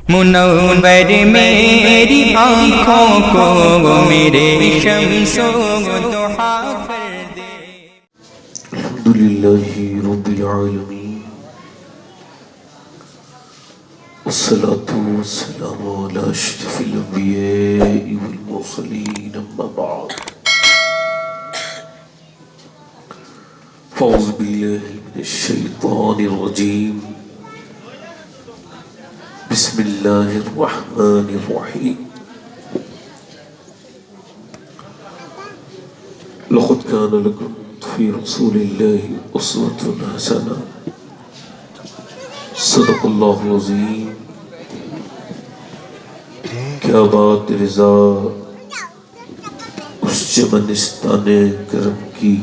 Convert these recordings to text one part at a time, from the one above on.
منور میری آنکھوں کو میرے شمس و ضحیٰ کر دے۔ الحمدللہ رب العالمین والصلاة والسلام على اشرف الانبیاء والمرسلین اما بعد فاعوذ باللہ من الشیطان الرجیم بسم اللہ الرحمن الرحیم لقد كان لكم في رسول الله أسوة حسنة صدق اللہ العظیم۔ کیا بات رضا اس چمنستان کرم کی،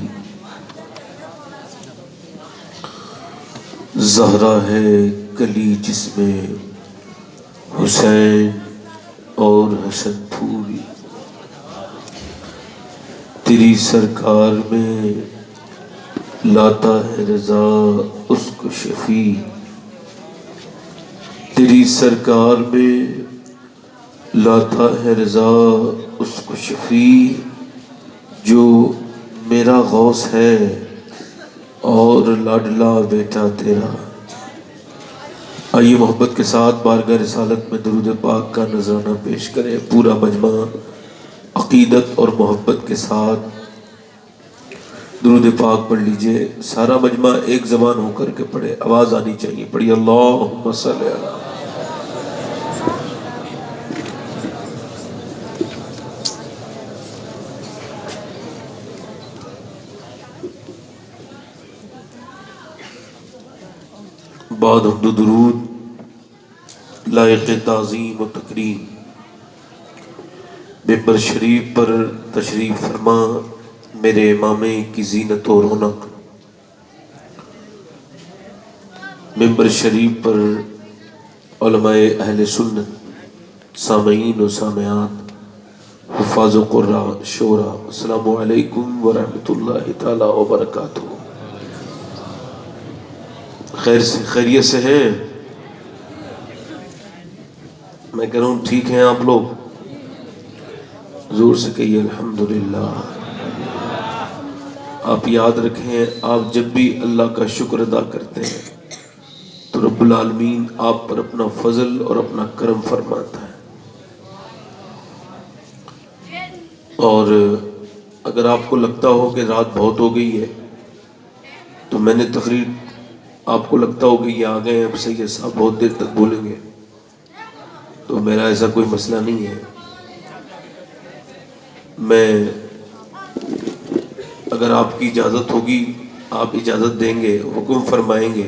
زہرا ہے کلی جس میں حسین اور حسن پھول، تیری سرکار میں لاتا ہے رضا اس کو شفیع، تیری سرکار میں لاتا ہے رضا اس کو شفیع، جو میرا غوث ہے اور لاڈلا بیٹا تیرا۔ آئیے محبت کے ساتھ بارگاہ رسالت میں درود پاک کا نذرانہ پیش کریں۔ پورا مجمع عقیدت اور محبت کے ساتھ درود پاک پڑھ لیجئے۔ سارا مجمع ایک زبان ہو کر کے پڑھے، آواز آنی چاہیے۔ پڑھیے اللہم صلی علی۔ بعد حمد و درود لائق تعظیم و تکریم ممبر شریف پر تشریف فرما میرے امام کی زینت و رونق، ممبر شریف پر علماء اہل سنت، سامعین و سامعات، حفاظ و قراء، شورا، السلام علیکم ورحمۃ اللہ تعالی وبرکاتہ۔ خیریت سے ہیں؟ میں کہہ رہا ہوں ٹھیک ہیں آپ لوگ؟ زور سے کہیے الحمدللہ۔ آپ یاد رکھیں، آپ جب بھی اللہ کا شکر ادا کرتے ہیں تو رب العالمین آپ پر اپنا فضل اور اپنا کرم فرماتا ہے۔ اور اگر آپ کو لگتا ہو کہ رات بہت ہو گئی ہے تو میں نے تقریر، آپ کو لگتا ہو کہ یہ آ گئے ہیں اب سید صاحب بہت دیر تک بولیں گے، تو میرا ایسا کوئی مسئلہ نہیں ہے۔ میں اگر آپ کی اجازت ہوگی، آپ اجازت دیں گے، حکم فرمائیں گے،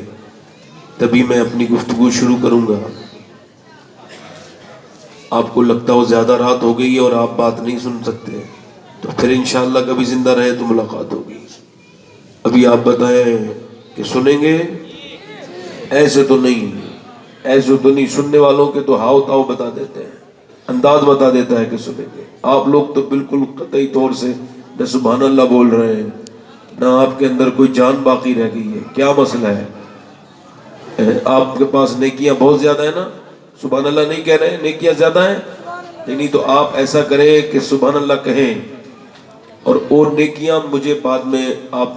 تبھی میں اپنی گفتگو شروع کروں گا۔ آپ کو لگتا ہو زیادہ رات ہو گئی ہے اور آپ بات نہیں سن سکتے تو پھر انشاءاللہ کبھی زندہ رہے تو ملاقات ہوگی۔ ابھی آپ بتائیں کہ سنیں گے؟ ایسے تو نہیں، سننے والوں کے تو ہاؤ تاؤ بتا دیتے ہیں، انداز بتا دیتا ہے کہ سنیں گے۔ آپ لوگ تو بالکل قطعی طور سے نہ سبحان اللہ بول رہے ہیں، نہ آپ کے اندر کوئی جان باقی رہ گئی ہے۔ کیا مسئلہ ہے؟ آپ کے پاس نیکیاں بہت زیادہ ہیں نا؟ سبحان اللہ نہیں کہہ رہے ہیں؟ نیکیاں زیادہ ہیں؟ نہیں تو آپ ایسا کریں کہ سبحان اللہ کہیں اور نیکیاں مجھے بعد میں آپ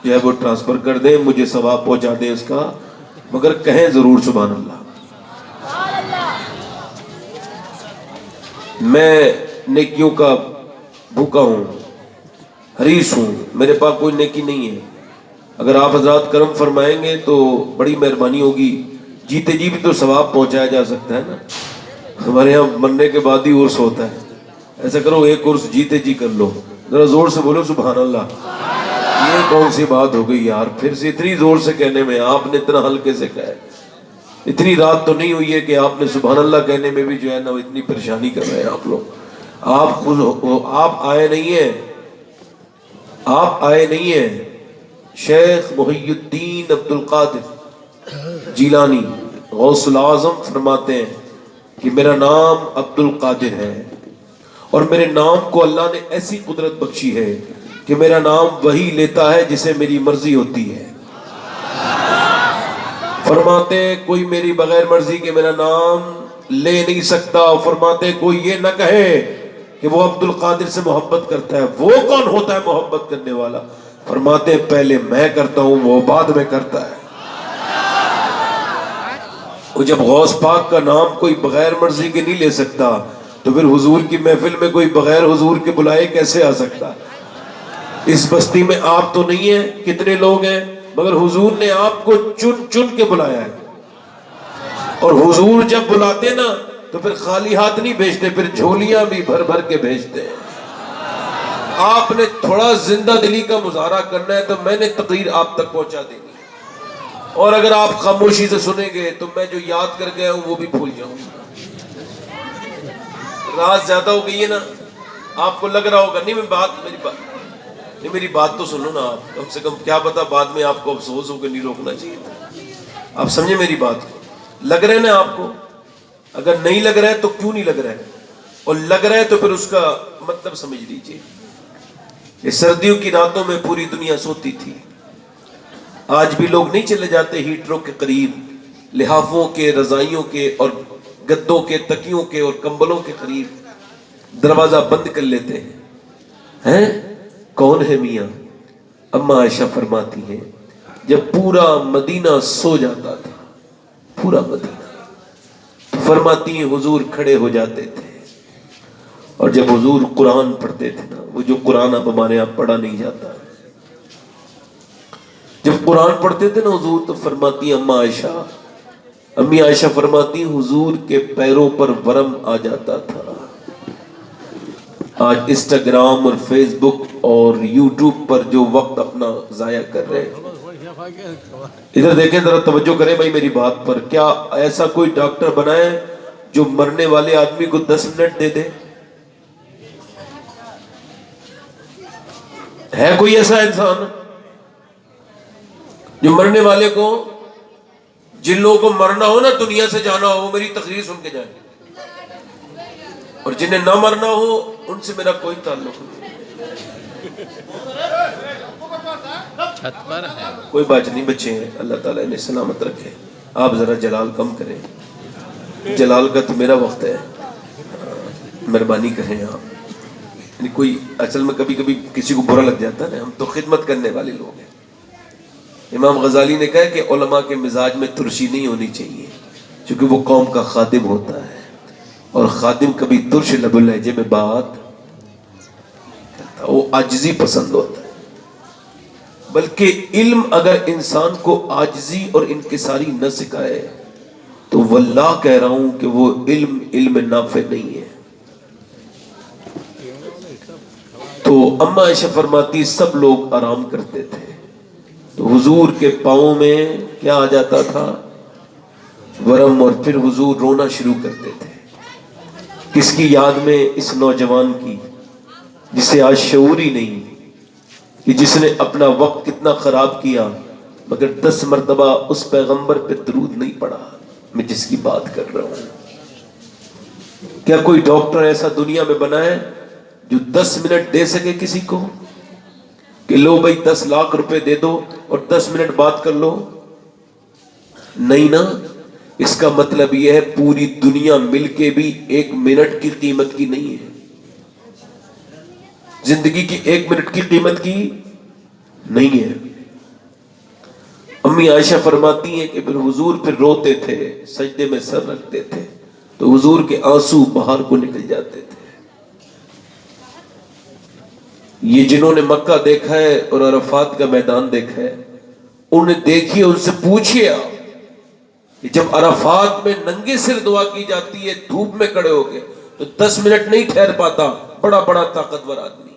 جو ہے وہ ٹرانسفر کر دیں، مجھے ثواب پہنچا دیں اس کا، مگر کہیں ضرور سبحان اللہ۔ میں نیکیوں کا بھوکا ہوں، حریص ہوں، میرے پاس کوئی نیکی نہیں ہے۔ اگر آپ حضرات کرم فرمائیں گے تو بڑی مہربانی ہوگی۔ جیتے جی بھی تو ثواب پہنچایا جا سکتا ہے نا۔ ہمارے یہاں مرنے کے بعد ہی عرس ہوتا ہے۔ ایسا کرو ایک عرس جیتے جی کر لو، ذرا زور سے بولو سبحان اللہ۔ یہ کون سی بات ہو گئی یار، پھر سے اتنی زور سے کہنے میں؟ آپ نے اتنا ہلکے سے کہا ہے، اتنی رات تو نہیں ہوئی ہے کہ آپ نے سبحان اللہ کہنے میں بھی جو ہے نا اتنی پریشانی کر رہے ہیں آپ لوگ۔ آپ آئے نہیں ہیں۔ شیخ محی الدین عبد القادر جیلانی غوث العظم فرماتے ہیں کہ میرا نام عبد القادر ہے اور میرے نام کو اللہ نے ایسی قدرت بخشی ہے کہ میرا نام وہی لیتا ہے جسے میری مرضی ہوتی ہے۔ فرماتے ہیں کوئی میری بغیر مرضی کے میرا نام لے نہیں سکتا. فرماتے کوئی یہ نہ کہے کہ وہ عبد القادر سے محبت کرتا ہے. وہ کون ہوتا ہے محبت کرنے والا؟ فرماتے پہلے میں کرتا ہوں، وہ بعد میں کرتا ہے. وہ جب غوث پاک کا نام کوئی بغیر مرضی کے نہیں لے سکتا تو پھر حضور کی محفل میں کوئی بغیر حضور کے بلائے کیسے آ سکتا؟ اس بستی میں آپ تو نہیں ہیں، کتنے لوگ ہیں، مگر حضور نے آپ کو چن چن کے بلایا ہے. اور حضور جب بلاتے نا تو پھر خالی ہاتھ نہیں بھیجتے، پھر جھولیاں بھی بھر بھر کے بھیجتے ہیں. آپ نے تھوڑا زندہ دلی کا مظاہرہ کرنا ہے تو میں نے تقریر آپ تک پہنچا دینی، اور اگر آپ خاموشی سے سنیں گے تو میں جو یاد کر گیا ہوں وہ بھی بھول جاؤں. رات زیادہ ہو گئی ہے نا، آپ کو لگ رہا ہوگا نہیں میری بات تو سنو نا آپ، کم سے کم کیا پتا بعد میں آپ کو افسوس ہو کہ نہیں روکنا چاہیے تھا. آپ سمجھے میری بات کو؟ لگ رہا ہے نا آپ کو؟ اگر نہیں لگ رہا ہے تو کیوں نہیں لگ رہا ہے، اور لگ رہا ہے تو پھر اس کا مطلب سمجھ لیجیے. یہ سردیوں کی راتوں میں پوری دنیا سوتی تھی. آج بھی لوگ نہیں چلے جاتے ہیٹروں کے قریب، لحافوں کے، رضائیوں کے اور گدوں کے، تکیوں کے اور کمبلوں کے قریب دروازہ بند کر لیتے ہیں. کون ہے میاں؟ اما عائشہ فرماتی ہیں جب پورا مدینہ سو جاتا تھا، پورا مدینہ، تو فرماتی ہیں حضور کھڑے ہو جاتے تھے، اور جب حضور قرآن پڑھتے تھے نا، وہ جو قرآن اب ہمارے یہاں پڑھا نہیں جاتا، جب قرآن پڑھتے تھے نا حضور، تو فرماتی اما عائشہ، امی عائشہ فرماتی حضور کے پیروں پر ورم آ جاتا تھا. آج انسٹاگرام اور فیس بک اور یوٹیوب پر جو وقت اپنا ضائع کر رہے ہیں، ادھر دیکھیں ذرا، توجہ کریں بھائی میری بات پر. کیا ایسا کوئی ڈاکٹر بنائے جو مرنے والے آدمی کو 10 منٹ دے دے؟ ہے کوئی ایسا انسان جو مرنے والے کو، جن لوگوں کو مرنا ہو نا، دنیا سے جانا ہو، وہ میری تقریر سن کے جائیں، اور جنہیں نہ مرنا ہو ان سے میرا کوئی تعلق نہیں. کوئی بات نہیں، بچے ہیں، اللہ تعالیٰ انہیں سلامت رکھے. آپ ذرا جلال کم کریں، جلال کا تو میرا وقت ہے، مہربانی کریں آپ. کوئی اصل میں کبھی کبھی کسی کو برا لگ جاتا ہے نا، ہم تو خدمت کرنے والے لوگ ہیں. امام غزالی نے کہا کہ علماء کے مزاج میں ترشی نہیں ہونی چاہیے، کیونکہ وہ قوم کا خادم ہوتا ہے، اور خادم کبھی ترش لب لہجے میں بات کرتا، وہ عاجزی پسند ہوتا ہے. بلکہ علم اگر انسان کو عاجزی اور انکساری نہ سکھائے تو واللہ کہہ رہا ہوں کہ وہ علم نافع نہیں ہے. تو اما عائشہ فرماتی سب لوگ آرام کرتے تھے تو حضور کے پاؤں میں کیا آ جاتا تھا؟ ورم. اور پھر حضور رونا شروع کرتے تھے. کس کی یاد میں؟ اس نوجوان کی جسے آج شعور ہی نہیں کہ جس نے اپنا وقت کتنا خراب کیا، مگر 10 مرتبہ اس پیغمبر پہ درود نہیں پڑھا میں جس کی بات کر رہا ہوں. کیا کوئی ڈاکٹر ایسا دنیا میں بنا ہے جو 10 منٹ دے سکے کسی کو کہ لو بھائی 10 لاکھ روپے دے دو اور 10 منٹ بات کر لو؟ نہیں نا. اس کا مطلب یہ ہے پوری دنیا مل کے بھی 1 منٹ کی قیمت کی نہیں ہے، زندگی کی 1 منٹ کی قیمت کی نہیں ہے. امی عائشہ فرماتی ہیں کہ پھر حضور پھر روتے تھے، سجدے میں سر رکھتے تھے تو حضور کے آنسو باہر کو نکل جاتے تھے. یہ جنہوں نے مکہ دیکھا ہے اور عرفات کا میدان دیکھا ہے، انہیں دیکھیے، ان سے پوچھئے آپ کہ جب عرفات میں ننگے سر دعا کی جاتی ہے دھوپ میں کھڑے ہو کے تو 10 منٹ نہیں ٹھہر پاتا بڑا بڑا طاقتور آدمی.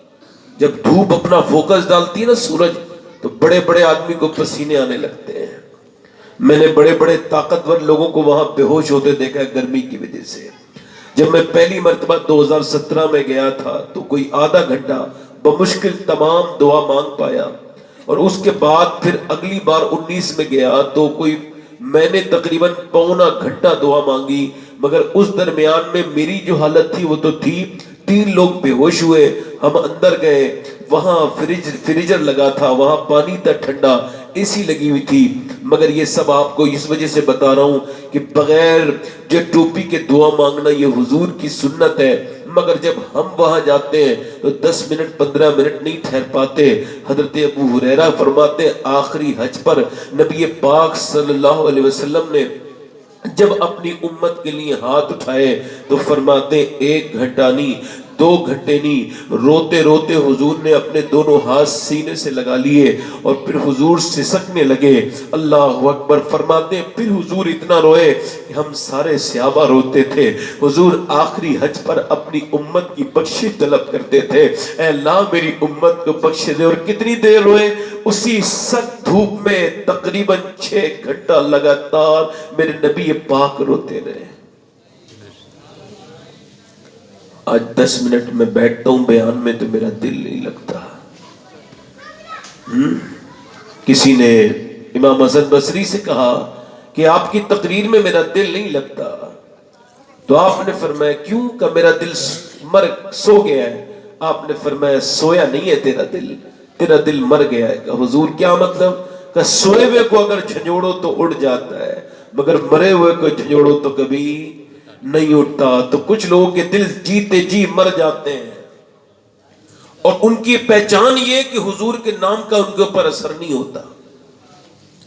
جب دھوپ اپنا فوکس ڈالتی ہے نا سورج، تو بڑے بڑے آدمی کو پسینے آنے لگتے ہیں. میں نے بڑے بڑے طاقتور لوگوں کو وہاں بے ہوش ہوتے دیکھا ہے گرمی کی وجہ سے. جب میں پہلی مرتبہ 2017 میں گیا تھا تو کوئی آدھا گھنٹہ بمشکل تمام دعا مانگ پایا، اور اس کے بعد پھر اگلی بار 19 میں گیا تو میں نے تقریباً پونا گھنٹہ دعا مانگی، مگر اس درمیان میں میری جو حالت تھی وہ تو تھی. 3 لوگ بے ہوش ہوئے، ہم اندر گئے، وہاں فریجر لگا تھا، وہاں پانی تھا ٹھنڈا. اسی لگی ہوئی تھی. مگر یہ سب آپ کو اس وجہ سے بتا رہا ہوں کہ بغیر جو ٹوپی کے دعا مانگنا یہ حضور کی سنت ہے. مگر جب ہم وہاں جاتے ہیں تو 10 منٹ 15 منٹ نہیں ٹھہر پاتے. حضرت ابو ہریرہ فرماتے ہیں آخری حج پر نبی پاک صلی اللہ علیہ وسلم نے جب اپنی امت کے لیے ہاتھ اٹھائے تو فرماتے 1 گھنٹہ نہیں 2 گھنٹے نہیں، روتے روتے حضور نے اپنے دونوں ہاتھ سینے سے لگا لیے اور پھر حضور سسکنے لگے. اللہ اکبر. فرماتے ہیں پھر حضور اتنا روئے کہ ہم سارے صحابہ روتے تھے. حضور آخری حج پر اپنی امت کی بخشش طلب کرتے تھے، اے اللہ میری امت کو بخش دے. اور کتنی دیر روئے؟ اسی سخت دھوپ میں تقریباً 6 گھنٹہ لگاتار میرے نبی پاک روتے رہے. آج 10 منٹ میں بیٹھتا ہوں بیان میں تو میرا دل نہیں لگتا. کسی نے امام حسن بصری سے کہا کہ آپ کی تقریر میں میرا دل نہیں لگتا، تو آپ نے فرمایا کیوں؟ کہ میرا دل سو گیا ہے. آپ نے فرمایا سویا نہیں ہے تیرا دل مر گیا ہے. کہ حضور کیا مطلب؟ کہ سوئے ہوئے کو اگر جھنجھوڑو تو اڑ جاتا ہے، مگر مرے ہوئے کو جھنجھوڑو تو کبھی نہیں اٹھتا. تو کچھ لوگوں کے دل جیتے جی مر جاتے ہیں اور ان کی پہچان یہ کہ حضور کے نام کا ان کے اوپر اثر نہیں ہوتا.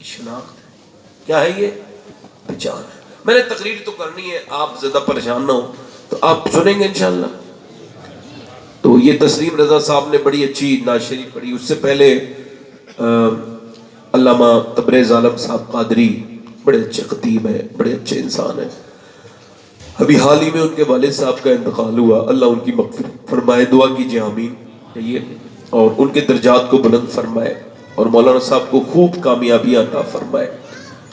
شناخت کیا ہے؟ یہ پہچان ہے. میں نے تقریر تو کرنی ہے، آپ زیادہ پریشان نہ ہو تو آپ سنیں گے انشاءاللہ. تو یہ تسلیم رضا صاحب نے بڑی اچھی نعت شریف پڑھی. اس سے پہلے علامہ تبریز عالم صاحب قادری بڑے اچھے خطیب ہیں، بڑے اچھے انسان ہیں. ابھی حال ہی میں ان کے والد صاحب کا انتقال ہوا. اللہ ان کی مغفرت فرمائے. دعا کیجیے آمین. اور ان کے درجات کو بلند فرمائے اور مولانا صاحب کو خوب کامیابیاں عطا فرمائے.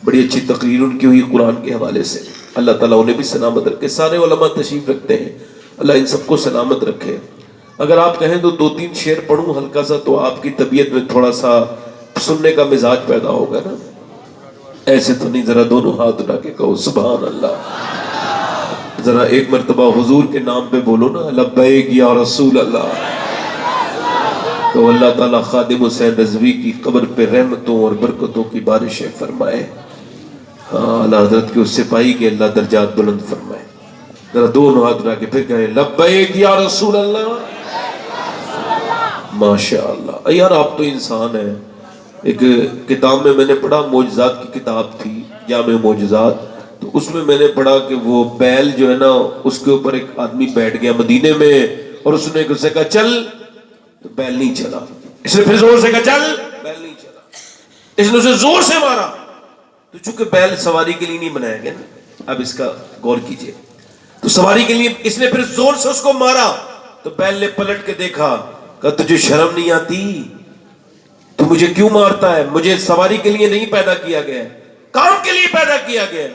بڑی اچھی تقریر ان کی ہوئی قرآن کے حوالے سے. اللہ تعالیٰ انہیں بھی سلامت رکھے. سارے علماء تشریف رکھتے ہیں، اللہ ان سب کو سلامت رکھے. اگر آپ کہیں تو 2-3 شعر پڑھوں ہلکا سا تو آپ کی طبیعت میں تھوڑا سا سننے کا مزاج پیدا ہوگا نا. ایسے تو نہیں، ذرا دونوں ہاتھ اٹھا کے کہو سبحان اللہ. ذرا ایک مرتبہ حضور کے نام پہ بولو نا، لبیک یا رسول اللہ. تو اللہ تعالیٰ خادم حسین رضوی کی قبر پہ رحمتوں اور برکتوں کی بارشیں فرمائے. ہاں اللہ حضرت کے اس سپاہی کے اللہ درجات بلند فرمائے. ذرا دونوں ہاتھ اٹھا کے پھر کہیں لبیک یا رسول اللہ. ماشاء اللہ. یار آپ تو انسان ہیں. ایک کتاب میں نے پڑھا، معجزات کی کتاب تھی جامع معجزات، تو اس میں نے پڑھا کہ وہ بیل جو ہے نا اس کے اوپر ایک آدمی بیٹھ گیا مدینے میں اور اس نے اسے کہا چل، تو بیل نہیں چلا. اس نے پھر زور سے کہا چل، بیل نہیں چلا. اس نے اسے زور سے مارا. تو چونکہ بیل سواری کے لیے نہیں بنایا گیا نا، اب اس کا غور کیجئے، تو سواری کے لیے اس نے پھر زور سے اس کو مارا. تو بیل نے پلٹ کے دیکھا، کہا تجھے شرم نہیں آتی؟ تو مجھے کیوں مارتا ہے؟ مجھے سواری کے لیے نہیں پیدا کیا گیا، کام کے لیے پیدا کیا گیا.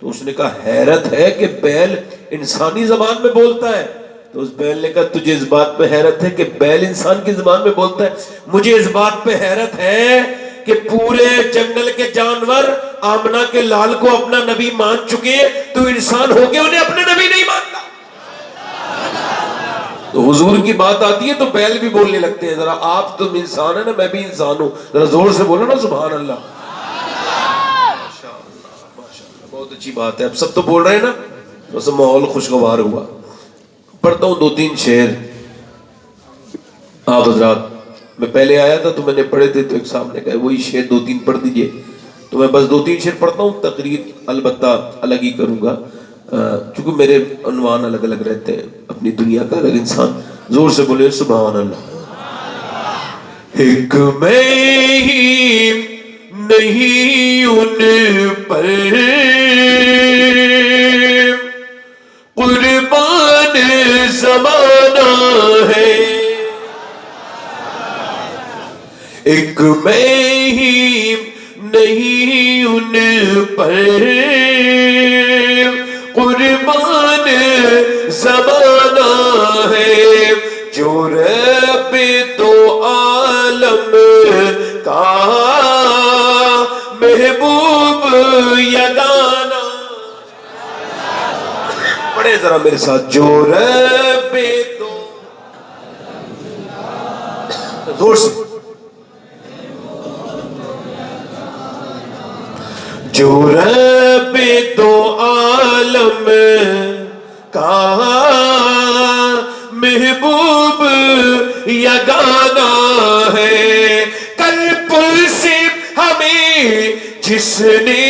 تو اس نے کہا حیرت ہے کہ بیل انسانی زبان میں بولتا ہے. تو اس بیل نے کہا تجھے اس بات پہ حیرت ہے کہ بیل انسان کی زبان میں بولتا ہے؟ مجھے اس بات پہ حیرت ہے کہ پورے جنگل کے جانور آمنہ کے لال کو اپنا نبی مان چکے، تو انسان ہو کے انہیں اپنے نبی نہیں مانتا. تو حضور کی بات آتی ہے تو بیل بھی بولنے لگتے ہیں. ذرا آپ تم انسان ہے نا، میں بھی انسان ہوں، ذرا زور سے بولو نا سبحان اللہ. بہت اچھی بات ہے. اب سب تو بول رہے ہیں نا، بس ماحول خوشگوار ہوا. پڑھتا ہوں 2-3 شعر. آپ حضرات، میں پہلے آیا تھا تو میں نے پڑھے تھے، تو ایک صاحب نے کہا وہی شعر 2-3 پڑھ دیجئے. تو میں بس 2-3 شعر پڑھتا ہوں. تقریر البتہ الگ ہی کروں گا چونکہ میرے عنوان الگ الگ رہتے ہیں. اپنی دنیا کا الگ انسان. زور سے بولے سبحان اللہ. ایک میں ہی نہیں ان پر قربان زمانہ ہے، ایک میں ہی نہیں ان پر قربان زمانہ ہے، جو رب تو عالم کا محبوب یگانہ. پڑھے ذرا میرے ساتھ، جو رب تو زور سے عالم کا محبوب یگانا ہے، کل پل سے ہمیں جس نے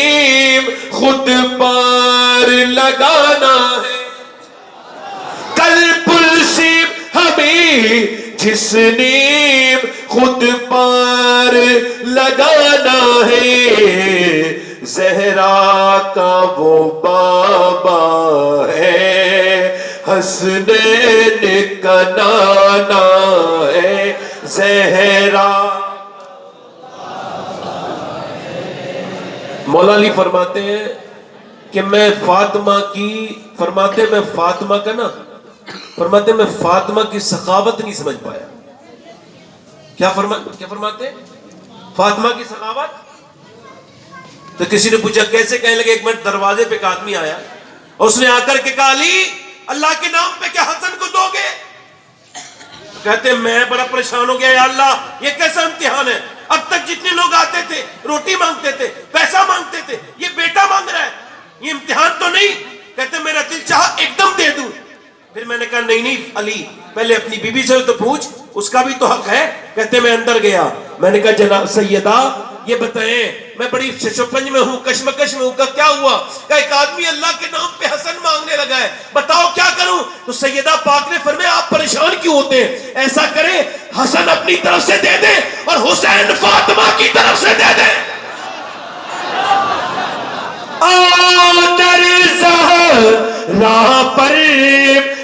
خود پار لگانا ہے، کل پل سے ہمیں جس نے خود پار لگانا ہے، زہرا کا وہ بابا ہے، حسنین کا نانا ہے، زہرا۔ مولا علی فرماتے ہیں کہ میں فاطمہ کی، فرماتے میں فاطمہ کا نا، فرماتے میں فاطمہ کی سخاوت نہیں سمجھ پایا۔ کیا فرماتے؟ فاطمہ کی سخاوت۔ تو کسی نے پوچھا کیسے؟ کہنے لگے ایک منٹ دروازے پہ ایک آدمی آیا اور اس نے آ کر کے کہا علی اللہ کے نام پہ کیا حسن کو دو گے؟ کہتے میں بڑا پریشان ہو گیا، یا اللہ یہ کیسا امتحان ہے، اب تک جتنے لوگ آتے تھے روٹی مانگتے تھے، پیسہ مانگتے تھے، یہ بیٹا مانگ رہا ہے، یہ امتحان تو نہیں؟ کہتے میرا دل چاہا ایک دم دے دوں۔ پھر میں نے کہا نہیں علی پہلے اپنی بیوی سے تو پوچھ، اس کا بھی تو حق ہے۔ کہتے میں اندر گیا، میں نے کہا جناب سیدہ یہ بتائیں میں بڑی ششپنج میں ہوں، کشمکش میں ہوں، کیا ہوا؟ کہ ایک آدمی اللہ کے نام پہ حسن مانگنے لگا ہے، بتاؤ کیا کروں؟ تو سیدہ پاک نے فرمایا آپ پریشان کیوں ہوتے ہیں؟ ایسا کریں حسن اپنی طرف سے دے دیں اور حسین فاطمہ کی طرف سے دے دیں۔ در زہرا پر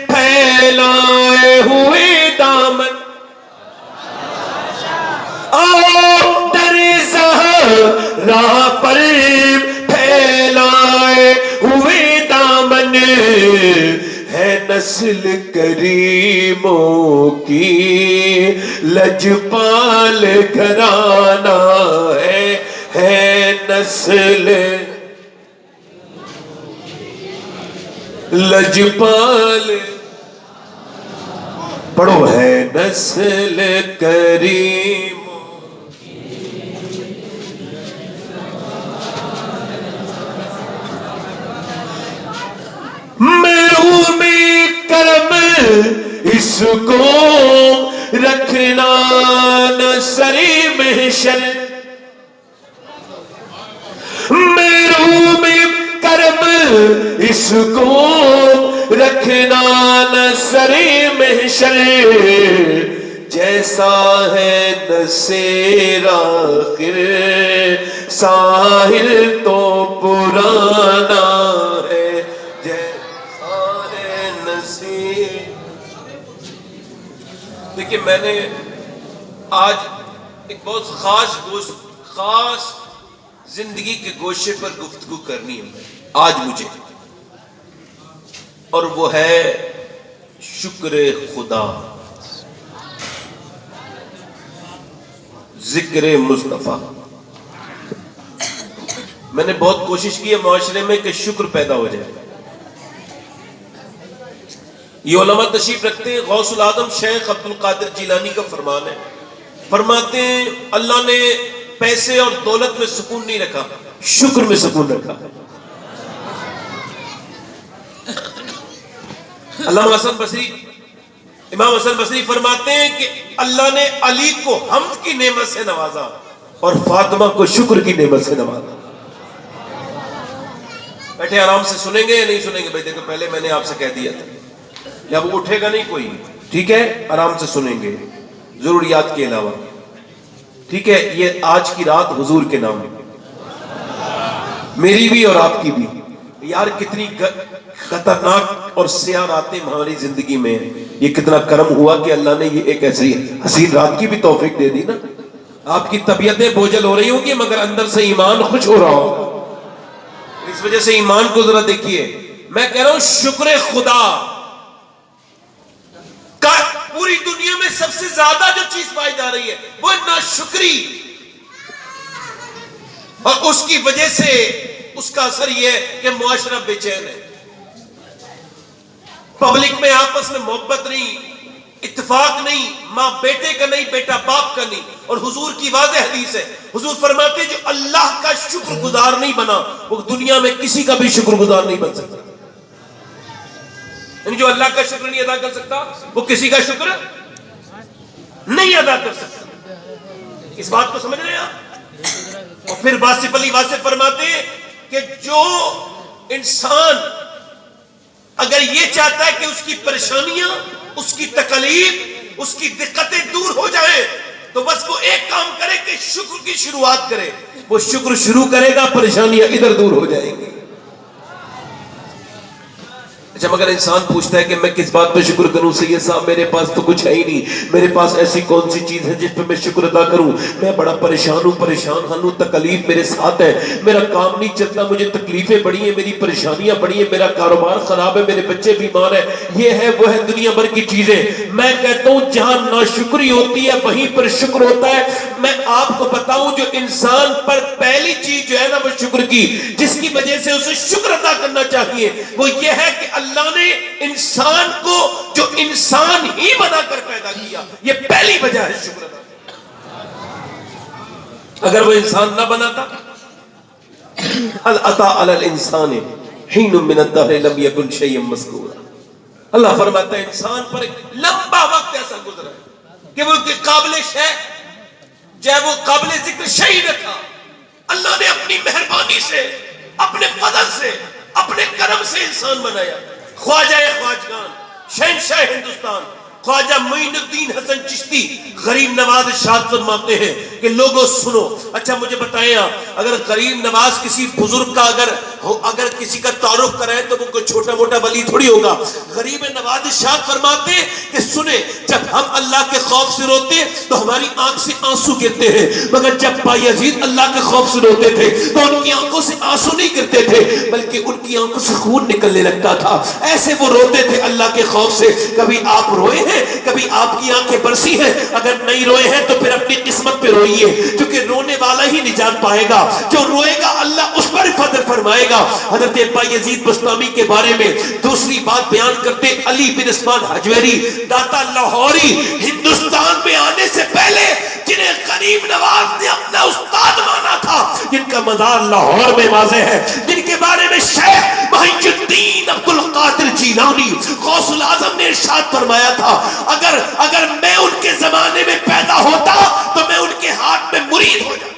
پھیلائے ہوئے دامن، در زہرا پر پھیلائے ہوئے دامن، ہے نسل کریموں کی لجپال گھرانہ ہے نسل لجپال، پڑھو ہے نسل کریم۔ محروم کرم اس کو رکھنا نہ سری محشر، محروم کرم اس کو رکھنا نہ سری محشر، جیسا ہے نصیر آخر ساحل تو پرانا ہے، جیسا ہے نصیر۔ دیکھیں میں نے آج ایک بہت خاص زندگی کے گوشے پر گفتگو کرنی ہے آج مجھے، اور وہ ہے شکر خدا، ذکر مصطفیٰ۔ میں نے بہت کوشش کی ہے معاشرے میں کہ شکر پیدا ہو جائے۔ یہ علماء تشریف رکھتے ہیں، غوث العظم شیخ عبد القادر جیلانی کا فرمان ہے، فرماتے ہیں اللہ نے پیسے اور دولت میں سکون نہیں رکھا، شکر میں سکون رکھا۔ علامہ حسن بصری، امام حسن بصری فرماتے ہیں کہ اللہ نے علی کو حمد کی نعمت سے نوازا اور فاطمہ کو شکر کی نعمت سے نوازا۔ بیٹھے آرام سے سنیں گے یا نہیں سنیں گے؟ بھائی دیکھو پہلے میں نے آپ سے کہہ دیا تھا جب اٹھے گا نہیں کوئی، ٹھیک ہے؟ آرام سے سنیں گے ضروریات کے علاوہ، ٹھیک ہے؟ یہ آج کی رات حضور کے نام ہے، میری بھی اور آپ کی بھی۔ یار کتنی خطرناک اور سیاہ راتیں ہماری زندگی میں ہیں، یہ کتنا کرم ہوا کہ اللہ نے یہ ایک ایسی حسین رات کی بھی توفیق دے دی نا۔ آپ کی طبیعتیں بوجھل ہو رہی ہوں گی مگر اندر سے ایمان خوش ہو رہا ہوگا، اس وجہ سے ایمان کو ذرا دیکھیے۔ میں کہہ رہا ہوں شکر خدا کا پوری دنیا میں سب سے زیادہ جو چیز پائی جا رہی ہے وہ ناشکری، اور اس کی وجہ سے اس کا اثر یہ ہے کہ معاشرہ بے چین ہے، پبلک میں آپس میں محبت نہیں، اتفاق نہیں، ماں بیٹے کا نہیں، بیٹا باپ کا نہیں۔ اور حضور کی واضح حدیث ہے، حضور فرماتے ہیں جو اللہ کا شکر گزار نہیں بنا وہ دنیا میں کسی کا بھی شکر گزار نہیں بن سکتا۔ یعنی جو اللہ کا شکر نہیں ادا کر سکتا وہ کسی کا شکر نہیں ادا کر سکتا. اس بات کو سمجھ رہے ہیں آپ؟ اور پھر واصف علی واصف فرماتے ہیں کہ جو انسان اگر یہ چاہتا ہے کہ اس کی پریشانیاں، اس کی تکلیف، اس کی دقتیں دور ہو جائیں تو بس وہ ایک کام کرے کہ شکر کی شروعات کرے. وہ شکر شروع کرے گا پریشانیاں ادھر دور ہو جائیں گی. اچھا مگر انسان پوچھتا ہے کہ میں کس بات پہ شکر کروں؟ سید صاحب میرے پاس تو کچھ ہے ہی نہیں، میرے پاس ایسی کون سی چیز ہے جس پہ میں شکر ادا کروں؟ میں بڑا پریشان ہوں، پریشان ہوں، تکلیف میرے ساتھ ہے، میرا کام نہیں چلتا، مجھے تکلیفیں بڑی ہیں، میری پریشانیاں بڑی ہیں، میرا کاروبار خراب ہے، میرے بچے بیمار ہیں، یہ ہے وہ ہے، دنیا بھر کی چیزیں. میں کہتا ہوں جہاں ناشکری ہوتی ہے وہیں پر شکر ہوتا ہے. میں آپ کو بتاؤں جو انسان پر پہلی چیز جو ہے نا وہ شکر کی، جس کی وجہ سے اسے شکر ادا کرنا چاہیے، وہ یہ ہے کہ اللہ نے انسان کو جو انسان ہی بنا کر پیدا کیا. یہ پہلی وجہ ہے شکر ادا. اگر وہ انسان نہ بناتا، هل اتى على الانسان حين من الدهر لم يكن شيئا مذكورا. اللہ فرماتا ہے انسان پر ایک لمبا وقت ایسا گزرا ہے کہ وہ قابل شے جب وہ قابل ذکر شے نہ تھا. اللہ نے اپنی مہربانی سے، اپنے فضل سے، اپنے کرم سے انسان بنایا. خواجہ خواجگان، شہنشاہ ہندوستان خواجہ معین الدین حسن چشتی غریب نواز ارشاد فرماتے ہیں کہ لوگوں سنو. اچھا مجھے بتائیں آپ، اگر غریب نواز کسی بزرگ کا اگر کسی کا تعارف کرائے تو وہ کوئی چھوٹا موٹا ولی تھوڑی ہوگا. غریب نواز ارشاد فرماتے ہیں کہ سنیں، جب ہم اللہ کے خوف سے روتے تو ہماری آنکھ سے آنسو گرتے ہیں، مگر جب بایزید اللہ کے خوف سے روتے تھے تو ان کی آنکھوں سے آنسو نہیں گرتے تھے بلکہ ان کی آنکھوں سے خون نکلنے لگتا تھا. ایسے وہ روتے تھے اللہ کے خوف سے. کبھی آپ روئے ہیں؟ کبھی آپ کی آنکھیں برسی ہیں؟ اگر نہیں روئے ہیں تو پھر اپنی قسمت پہ روئیے، کیونکہ رونے والا ہی نجات پائے گا. جو روئے گا اللہ اس پر فضل فرمائے گا. حضرت بایزید بستامی کے بارے میں دوسری بات بیان کرتے، علی بن عثمان حجویری داتا لاہوری ہندوستان میں آنے سے پہلے جنہیں غریب نواز نے اپنا استاد مانا تھا، جن کا مزار لاہور میں واضح ہے، جن کے بارے میں شیخ محی الدین عبد القادر جیلانی غوث العظم نے ارشاد فرمایا تھا، اگر میں ان کے زمانے میں پیدا ہوتا تو میں ان کے ہاتھ میں مرید ہو جاتا.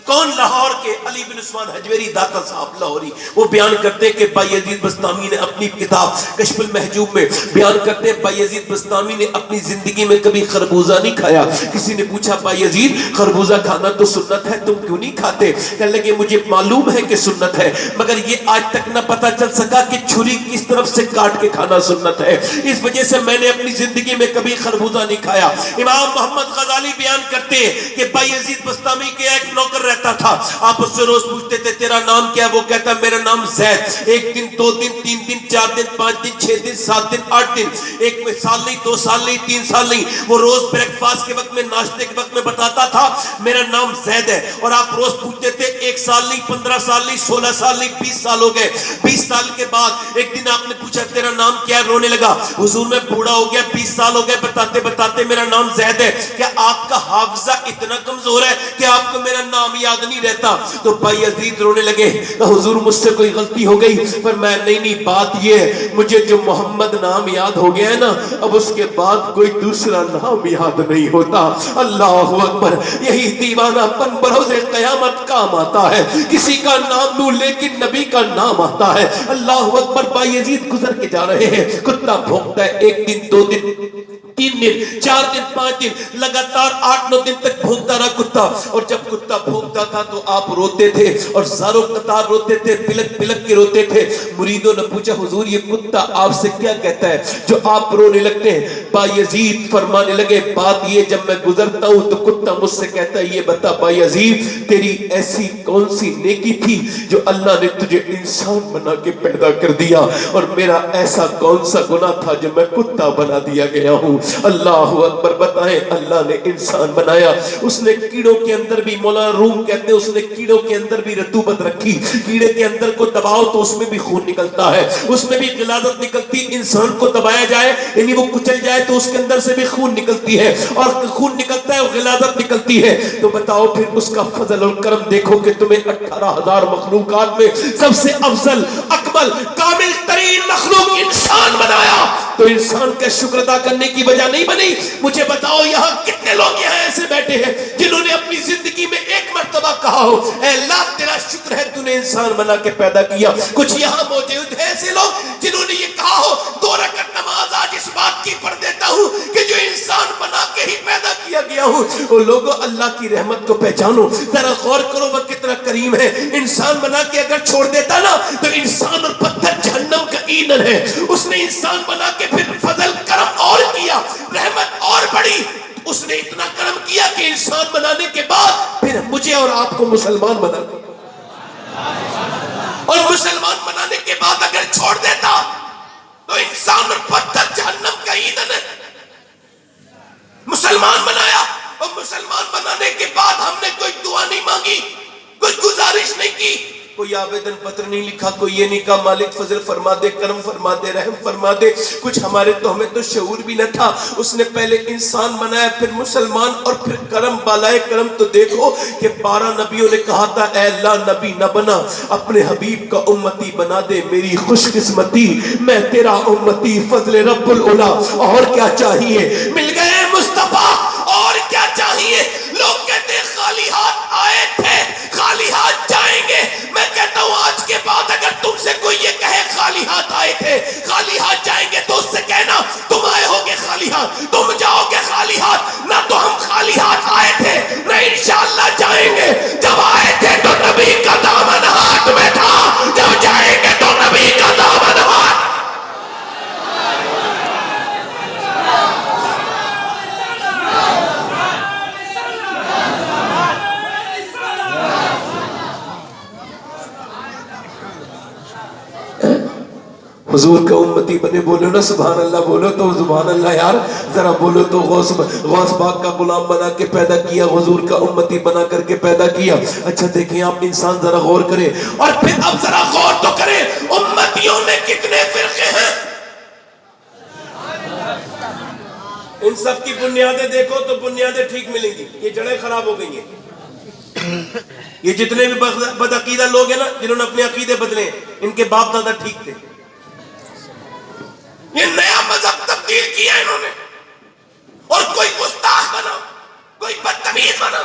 کون؟ لاہور کے علی بن عثمان حجویری داتا صاحب لاہوری. وہ بیان کرتے کہ بایزید بستامی نے اپنی کتاب کشف المحجوب میں بیان کرتے بایزید بستامی نے اپنی زندگی میں کبھی خربوزہ نہیں کھایا. کسی نے پوچھا بایزید خربوزہ کھانا تو سنت ہے، تم کیوں نہیں کھاتے؟ کہنے لگے مجھے معلوم ہے کہ سنت ہے، مگر یہ آج تک نہ پتا چل سکا کہ چھری کس طرف سے کاٹ کے کھانا سنت ہے، اس وجہ سے میں نے اپنی زندگی میں کبھی خربوزہ نہیں کھایا. امام محمد غزالی بیان کرتے کہ بایزید بستامی کے ایک نوکر رہتا تھا. آپ اس سے روز پوچھتے تھے تیرا نام کیا ہے؟ وہ کہتا میرا نام زید. ایک دن، دو دن، تین دن، چار دن، پانچ دن، چھ دن، سات دن، آٹھ دن، ایک میں سال نہیں، دو سال نہیں، تین سال نہیں. وہ روز بریک فاسٹ کے وقت میں، ناشتے کے وقت میں بتاتا تھا میرا نام زید ہے. اور آپ روز پوچھتے تھے ایک سال نہیں، 15 سال نہیں، 16 سال نہیں، 20 سال ہو گئے. 20 سال کے بعد ایک دن آپ نے پوچھا تیرا نام کیا ہے؟ رونے لگا. حضور میں بوڑھا ہو گیا، 20 سال ہو گئے بتاتے بتاتے میرا نام زید ہے. کیا آپ کا حافظہ اتنا کمزور ہے کہ آپ کو میرا نام یاد نہیں رہتا؟ تو بایزید رونے لگے، حضور مجھ سے کوئی غلطی ہو گئی؟ پر میں نہیں، بات یہ ہے مجھے جو محمد نام یاد ہو گیا ہے نا، اب اس کے بعد کوئی دوسرا نام یاد نہیں ہوتا. اللہ اکبر. یہی دیوانہ پن بروز قیامت کام آتا ہے. کسی کا نام لوں لیکن نبی کا نام آتا ہے. اللہ اکبر. بایزید گزر کے جا رہے ہیں، کتا بھونکتا ہے. ایک دن، دو دن، تین دن، چار دن، پانچ دن، لگاتار 8-9 دن تک بھونکتا رہا کتا. اور جب کتا بھونکتا تھا تو آپ روتے تھے اور زاروں قطار روتے تھے، پلک پلک کے روتے تھے. مریدوں نے پوچھا حضور یہ کتا آپ سے کیا کہتا ہے جو آپ رونے لگتے ہیں؟ بایزید فرمانے لگے بات یہ، جب میں گزرتا ہوں تو کتا مجھ سے کہتا ہے یہ بتا بایزید تیری ایسی کون سی نیکی تھی جو اللہ نے تجھے انسان بنا کے پیدا کر دیا، اور میرا ایسا کون سا گناہ تھا جو میں کتا بنا دیا گیا ہوں. اللہ اکبر. بتائیں اللہ نے انسان بنایا, اس نے کیڑوں کے اندر بھی, مولانا روم کہتے ہیں اس نے کیڑوں کے اندر بھی رطوبت رکھی. کیڑے کے اندر کو دباؤ تو اس میں بھی خون نکلتا ہے, اس میں بھی غلاظت نکلتی. انسان کو دبایا جائے یعنی وہ کچل جائے تو اس کے اندر سے بھی خون نکلتی ہے, اور خون نکلتا ہے اور غلاظت نکلتی ہے. تو بتاؤ پھر اس کا فضل اور کرم دیکھو کہ تمہیں 18,000 مخلوقات میں سب سے افضل, اکمل, کامل ترین مخلوق انسان بنایا. تو انسان کا شکر ادا کرنے کی وجہ نہیں بنی. مجھے بتاؤ یہاں کتنے لوگ یہاں ایسے بیٹھے ہیں جنہوں نے اپنی زندگی میں ایک مرتبہ کہا ہو اے اللہ تیرا شکر ہے تو نے انسان بنا کے پیدا کیا. کچھ یہاں موجود ہیں ایسے لوگ جنہوں نے یہ کہا ہو 2 رکعت نماز آج اس بات کی پڑھ دیتا ہوں کہ جو انسان بنا کے ہی پیدا کیا گیا ہوں. وہ لوگوں اللہ کی رحمت کو پہچانو, ذرا غور کرو وہ کتنا کریم ہے. انسان بنا کے اگر چھوڑ دیتا نا تو انسان اور پتھر جہنم کا ایندھن ہے. اس نے انسان بنا کے پھر فضل کرم اور کیا, رحمت اور بڑی. اس نے اتنا کرم کیا کہ انسان بنانے کے بعد پھر مجھے اور آپ کو مسلمان بنا دیا. اور مسلمان بنانے کے بعد اگر چھوڑ دیتا تو انسان اور پتھر جہنم کا ایندھن ہے. مسلمان بنایا, اور مسلمان بنانے کے بعد ہم نے کوئی دعا نہیں مانگی, کوئی گزارش نہیں کی, کوئی آویدن پتر نہیں لکھا, کوئی یہ نہیں کہا مالک فضل فرما دے, کرم فرما دے, رحم فرما دے. کچھ ہمارے تو ہمیں تو شعور بھی نہ تھا. اس نے پہلے انسان بنایا پھر مسلمان اور پھر کرم, بالائے کرم. تو دیکھو کہ 12 نبیوں نے کہا تھا اے اللہ نبی نہ بنا, اپنے حبیب کا امتی بنا دے. میری خوش قسمتی میں تیرا امتی, فضل رب العلا. اور کیا چاہیے, مل گئے مصطفیٰ, اور کیا چاہیے. لوگ کہتے ہیں خالی ہاتھ آئے تھے خالی ہاتھ جائیں گے. میں کہتا ہوں آج کے بعد اگر تم سے کوئی یہ کہے خالی ہاتھ آئے تھے خالی ہاتھ جائیں گے تو اس سے کہنا تم آئے ہو گے خالی ہاتھ, تم جاؤ گے خالی ہاتھ. نہ تو ہم خالی ہاتھ آئے تھے نہ انشاءاللہ جائیں گے. جب آئے تھے تو نبی کا دامن ہاتھ میں تھا, جب جائیں گے تو نبی کا دامن ہاتھ. حضور کا امتی بنے. بولو نا سبحان اللہ, بولو تو سبحان اللہ یار, ذرا بولو تو. غوث پاک کا غلام بنا کے پیدا کیا, حضور کا امتی بنا کر کے پیدا کیا. اچھا دیکھیں آپ انسان ذرا غور کریں, اور پھر اب ذرا غور تو کریں امتیوں میں کتنے فرقے ہیں. ان سب کی بنیادیں دیکھو تو بنیادیں ٹھیک ملیں گی, یہ جڑیں خراب ہو گئی ہیں. یہ جتنے بھی بدعقیدہ لوگ ہیں نا جنہوں نے اپنے عقیدے بدلے, ان کے باپ دادا ٹھیک تھے. یہ نیا مذہب تبدیل کیا انہوں نے, اور کوئی گستاخ بنا, کوئی بدتمیز بنا.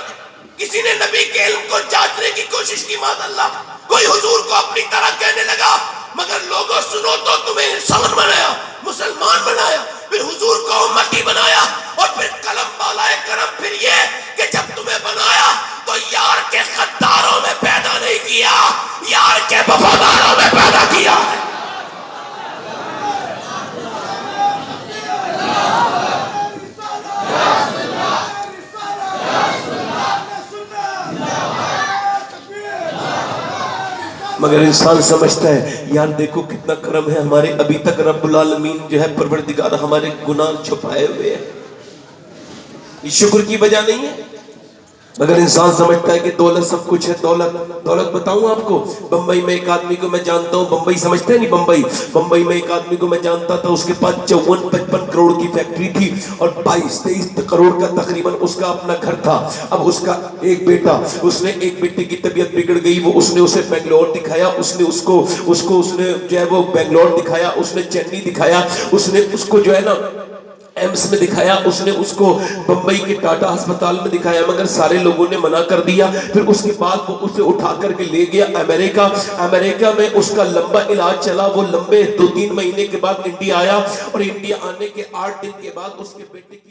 کسی نے نبی کے علم کو جانچنے کی کوشش کی معاذ اللہ, کوئی حضور کو اپنی طرح کہنے لگا. مگر لوگوں سنو تو تمہیں انسان بنایا, مسلمان بنایا, پھر حضور کو امتی بنایا, اور پھر قلم بالائے کرم. پھر یہ کہ جب تمہیں بنایا تو یار کے غداروں میں پیدا نہیں کیا, یار کے وفاداروں میں پیدا کیا. مگر انسان سمجھتا ہے یار دیکھو کتنا کرم ہے ہمارے, ابھی تک رب العالمین جو ہے پروردگار ہمارے گناہ چھپائے ہوئے ہیں. یہ شکر کی وجہ نہیں ہے. مگر انسان سمجھتا ہے کہ دولت سب کچھ ہے. دولت بتاؤں آپ کو, بمبئی میں ایک آدمی کو میں جانتا ہوں, بمبئی سمجھتے ہیں نہیں, بمبئی میں ایک آدمی کو میں جانتا تھا. اس کے پاس 54-55 کروڑ کی فیکٹری تھی, اور 22-23 کروڑ کا تقریباً اس کا اپنا گھر تھا. اب اس کا ایک بیٹا, اس نے ایک بیٹے کی طبیعت بگڑ گئی, وہ اس نے اسے بنگلور دکھایا, اس نے اس کو جو ہے وہ بنگلور دکھایا, اس نے چنئی دکھایا, اس نے اس کو جو ہے نا ایمس میں دکھایا, اس نے اس کو بمبئی کے ٹاٹا ہسپتال میں دکھایا. مگر سارے لوگوں نے منع کر دیا. پھر اس کے بعد وہ اسے اٹھا کر کے لے گیا امریکہ میں اس کا لمبا علاج چلا. وہ لمبے 2-3 مہینے کے بعد انڈیا آیا, اور انڈیا آنے کے 8 دن کے بعد اس کے بیٹے کی